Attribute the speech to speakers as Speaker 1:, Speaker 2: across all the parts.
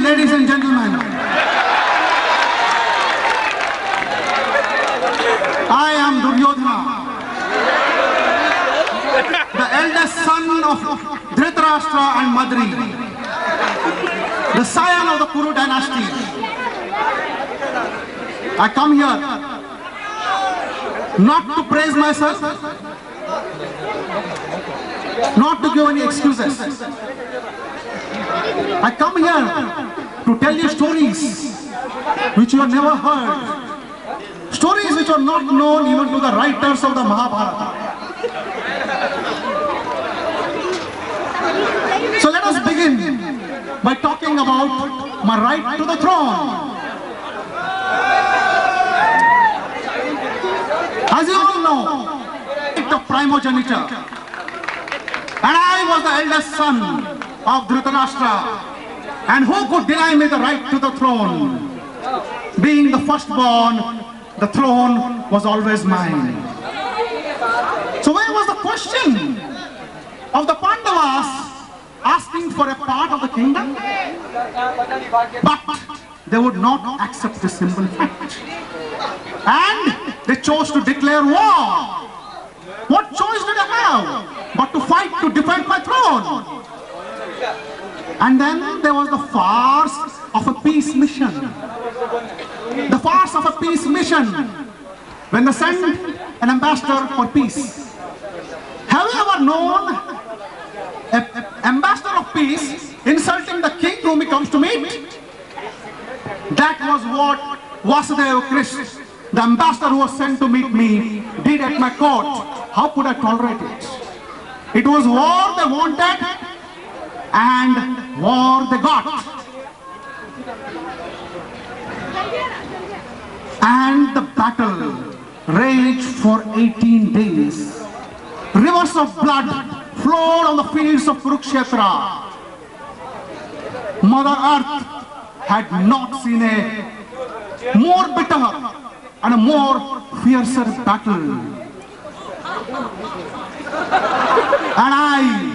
Speaker 1: ladies and gentlemen, I am Duryodhana, the eldest son of Dhritarashtra and Madri, the scion of the Kuru dynasty. I come here not to praise myself, not to give any excuses. I come here to tell you stories which you have never heard. Stories which are not known even to the writers of the Mahabharata. So let us begin by talking about my right to the throne. As you all know, the primogeniture, and I was the eldest son of Dhritarashtra, and who could deny me the right to the throne? Being the firstborn, the throne was always mine. So where was the question of the Pandavas asking for a part of the kingdom? But they would not accept the simple fact. And they chose to declare war. What choice did I have but to fight to defend my throne? And then there was the farce of a peace mission. The farce of a peace mission when they sent an ambassador for peace. Have you ever known an ambassador of peace insulting the king whom he comes to meet? That was what Vasudeva Krishna, the ambassador who was sent to meet me, did at my court. How could I tolerate it? It was war they wanted and war they got. And the battle raged for 18 days. Rivers of blood flowed on the fields of Kurukshetra. Mother Earth had not seen a more bitter and a more fiercer battle. And I,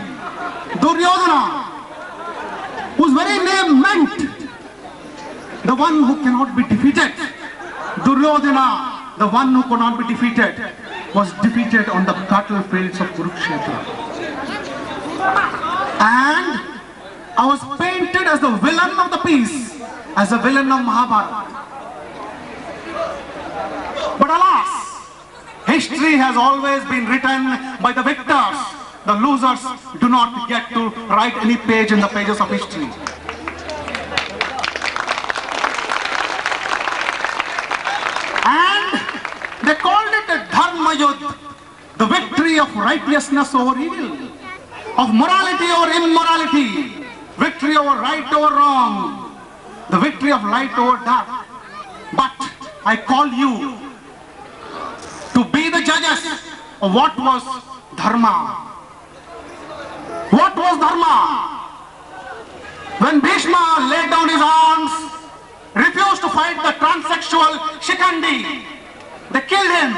Speaker 1: Duryodhana, whose very name meant the one who cannot be defeated, Duryodhana, the one who could not be defeated, was defeated on the battlefields of Kurukshetra. And I was painted as the villain of the peace, as the villain of Mahabharata. But alas, history has always been written by the victors. The losers do not get to write any page in the pages of history. And they called it a Dharma Yudh, the victory of righteousness over evil, of morality over immorality, victory over right over wrong, the victory of light over dark. But I call you to be the judges of what was Dharma. What was Dharma? When Bhishma laid down his arms, refused to fight the transsexual Shikandi, they killed him.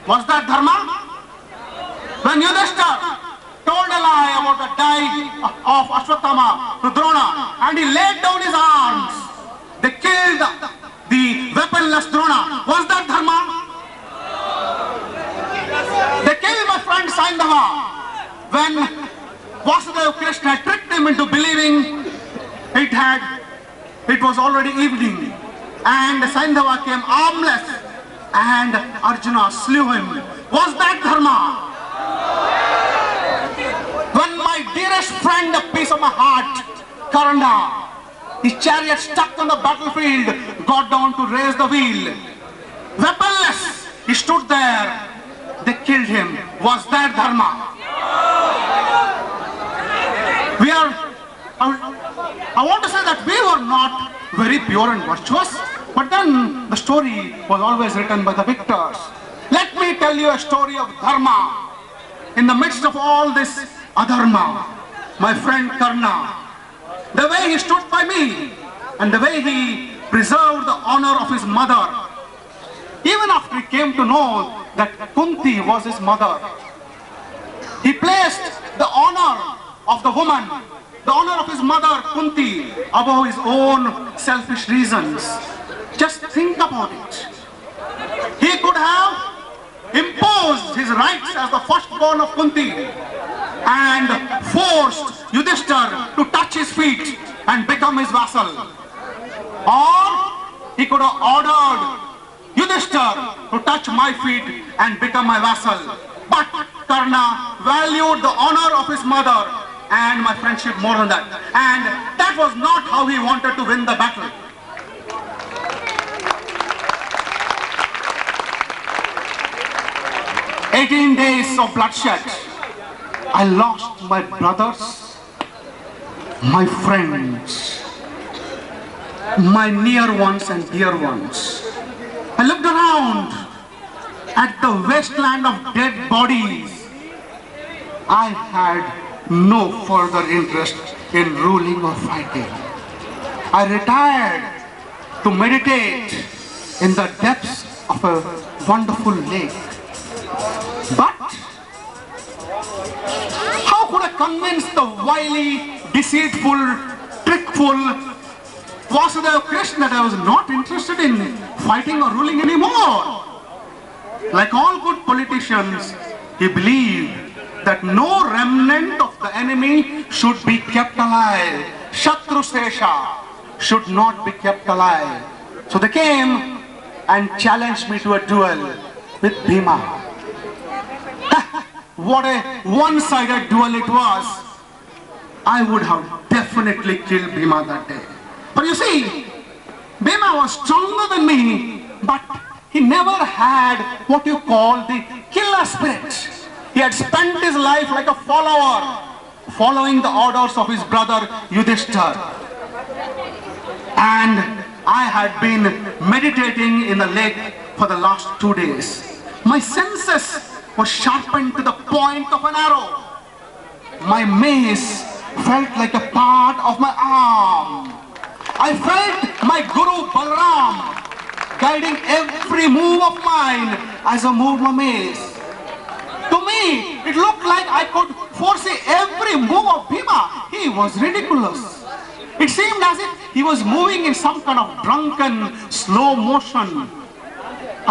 Speaker 1: Was that Dharma? When Yudhishthira told a lie about the death of Ashwatthama to Drona, and he laid down his arms, they killed the weaponless Drona. Was that Dharma? They killed my friend Saindhava when Vasudeva Krishna tricked him into believing it was already evening, and Saindhava came armless and Arjuna slew him. Was that Dharma? When my dearest friend, a piece of my heart, Karna, his chariot stuck on the battlefield, got down to raise the wheel. Weaponless, he stood there. They killed him. Was that Dharma? I want to say that we were not very pure and virtuous, but then the story was always written by the victors. Let me tell you a story of Dharma. In the midst of all this adharma, my friend Karna, the way he stood by me and the way he preserved the honor of his mother, even after he came to know that Kunti was his mother, he placed the honor of the woman, the honor of his mother Kunti above his own selfish reasons. Just think about it. He could have imposed his rights as the firstborn of Kunti and forced Yudhishthira to touch his feet and become his vassal. Or he could have ordered Yudhishthira to touch my feet and become my vassal. But Karna valued the honor of his mother and my friendship more than that. And that was not how he wanted to win the battle. "18 days of bloodshed. I lost my brothers, my friends, my near ones and dear ones. I looked around at the wasteland of dead bodies. I had no further interest in ruling or fighting. I retired to meditate in the depths of a wonderful lake. But how could I convince the wily, deceitful, trickful Vasudeva Krishna that I was not interested in fighting or ruling anymore? Like all good politicians, he believed that no remnant of the enemy should be kept alive. Shatru Sesha should not be kept alive. So they came and challenged me to a duel with Bhima. What a one-sided duel it was. I would have definitely killed Bhima that day. But you see, Bhima was stronger than me, but he never had what you call the killer spirit. He had spent his life like a follower, following the orders of his brother Yudhishthira. And I had been meditating in the lake for the last 2 days. My senses were sharpened to the point of an arrow. My mace felt like a part of my arm. I felt my Guru Balram guiding every move of mine as I moved my mace. To me, it looked like I could foresee every move of Bhima. He was ridiculous. It seemed as if he was moving in some kind of drunken, slow motion.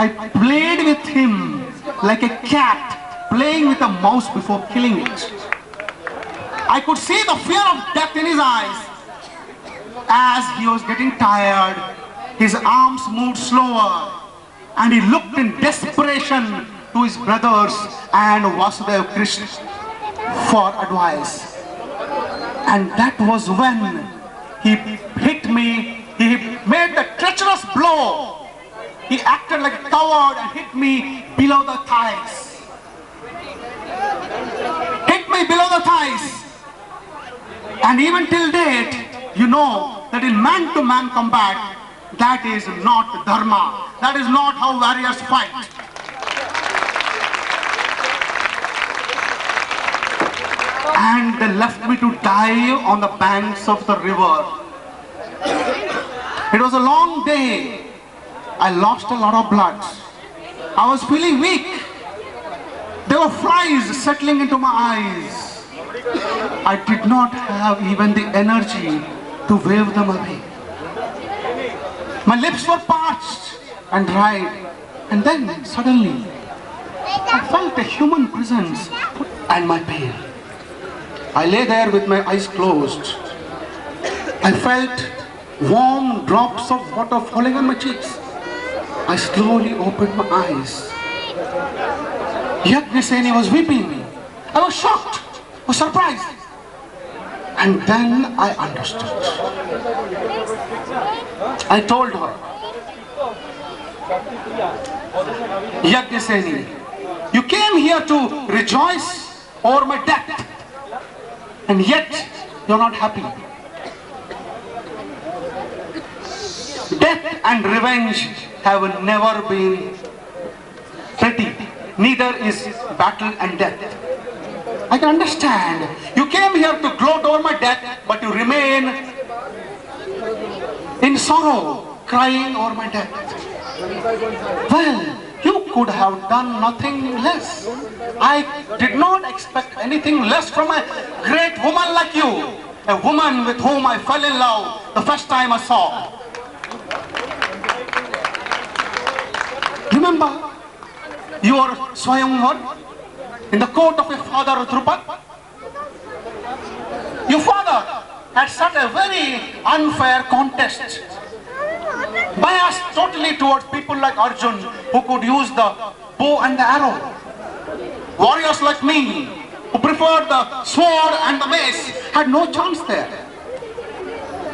Speaker 1: I played with him like a cat playing with a mouse before killing it. I could see the fear of death in his eyes. As he was getting tired, his arms moved slower, and he looked in desperation to his brothers and Vasudeva Krishna for advice. And that was when he hit me. He made the treacherous blow. He acted like a coward and hit me below the thighs. Hit me below the thighs. And even till date, you know that in man-to-man combat, that is not dharma. That is not how warriors fight. And they left me to die on the banks of the river. It was a long day. I lost a lot of blood. I was feeling weak. There were flies settling into my eyes. I did not have even the energy to wave them away. My lips were parched and dried, and then suddenly I felt a human presence and my pain. I lay there with my eyes closed. I felt warm drops of water falling on my cheeks. I slowly opened my eyes. Yajnaseni was weeping. I was shocked, was surprised. And then I understood. I told her, Yajnaseni, you came here to rejoice over my death, and yet you're not happy. Death and revenge have never been pretty. Neither is battle and death. I can understand. You came here to gloat over my death, but you remain in sorrow, crying over my death. Well, you could have done nothing less. I did not expect anything less from a great woman like you. a woman with whom I fell in love the first time I saw. Remember your Swayamvar in the court of your father Drupad? Your father had set a very unfair contest, biased totally towards people like Arjun who could use the bow and the arrow. Warriors like me who preferred the sword and the mace had no chance there.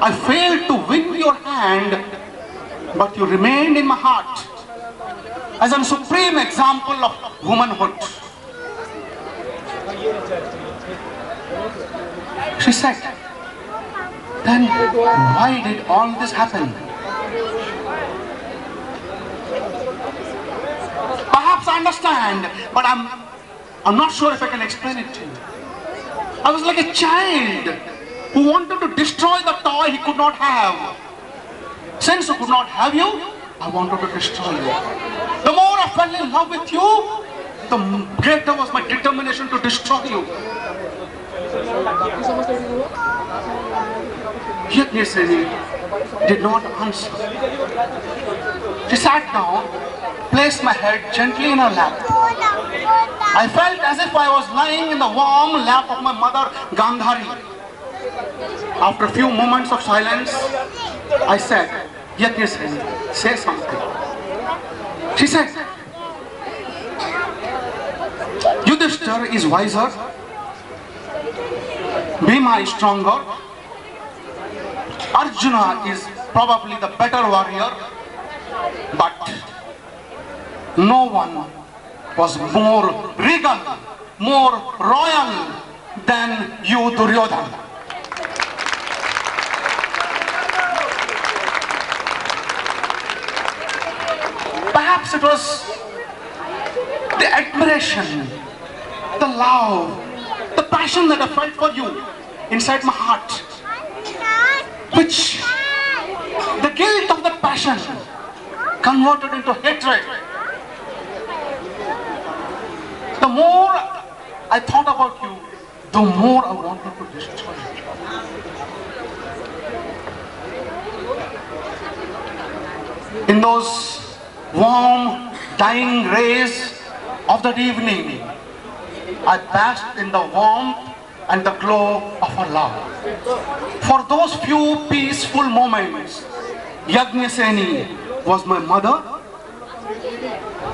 Speaker 1: I failed to win your hand, but you remained in my heart as a supreme example of womanhood. She said, then why did all this happen? Perhaps I understand, but I'm not sure if I can explain it to you. I was like a child who wanted to destroy the toy he could not have. Since I could not have you, I wanted to destroy you. The more I fell in love with you, the greater was my determination to destroy you. Yajnaseni did not answer. She sat down, placed my head gently in her lap. I felt as if I was lying in the warm lap of my mother Gandhari. After a few moments of silence, I said, Yajnaseni, say something. She said, Yudhishthira is wiser, Bhima is stronger, Arjuna is probably the better warrior, but no one was more regal, more royal than you, Duryodhana. Perhaps it was the admiration, the love, the passion that I felt for you inside my heart, which the guilt of that passion converted into hatred. The more I thought about you, the more I wanted to destroy you. In those warm, dying rays of that evening, I basked in the warmth and the glow of our love. For those few peaceful moments, Yajnaseni was my mother,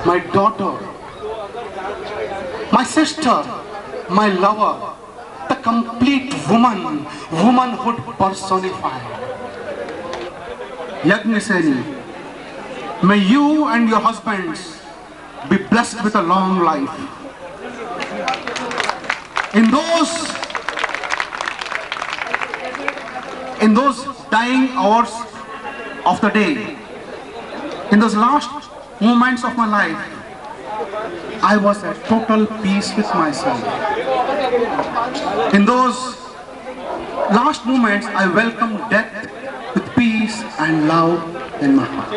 Speaker 1: my daughter, my sister, my lover, the complete woman, womanhood personified. Yajnaseni, may you and your husbands be blessed with a long life. In those dying hours of the day, in those last moments of my life, I was at total peace with myself. In those last moments, I welcomed death with peace and love in my heart.